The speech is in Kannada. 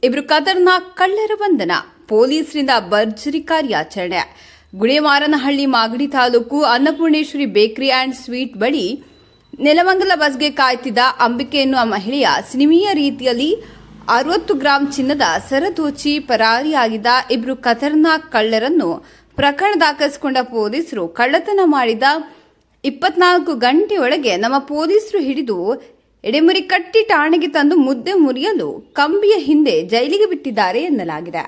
ಇಬ್ಬರು ಖತರ್ನಾಕ್ ಕಳ್ಳರ ಬಂಧನ. ಪೊಲೀಸರಿಂದ ಭರ್ಜರಿ ಕಾರ್ಯಾಚರಣೆ. Gudemaranahalli Magadi taluk Annapoorneshwari bakery and sweet ಬಳಿ ನೆಲಮಂಗಲ ಬಸ್ಗೆ ಕಾಯ್ತಿದ್ದ ಅಂಬಿಕೆ ಎನ್ನುವ ಮಹಿಳೆಯ ಸಿನಿಮೀಯ ರೀತಿಯಲ್ಲಿ 60 ಗ್ರಾಂ ಚಿನ್ನದ ಸರ ದೋಚಿ ಪರಾರಿಯಾಗಿದ್ದ ಇಬ್ಬರು ಖತರ್ನಾಕ್ ಕಳ್ಳರನ್ನು ಪ್ರಕರಣ ದಾಖಲಿಸಿಕೊಂಡ ಪೊಲೀಸರು ಕಳ್ಳತನ ಮಾಡಿದ 24 ಗಂಟೆಯೊಳಗೆ ನಮ್ಮ ಪೊಲೀಸರು ಹಿಡಿದು ಎಡೆಮುರಿ ಕಟ್ಟಿ ಠಾಣೆಗೆ ತಂದು ಮುದ್ದೆ ಮುರಿಯಲು ಕಂಬಿಯ ಹಿಂದೆ ಜೈಲಿಗೆ ಬಿಟ್ಟಿದ್ದಾರೆ ಎನ್ನಲಾಗಿದೆ.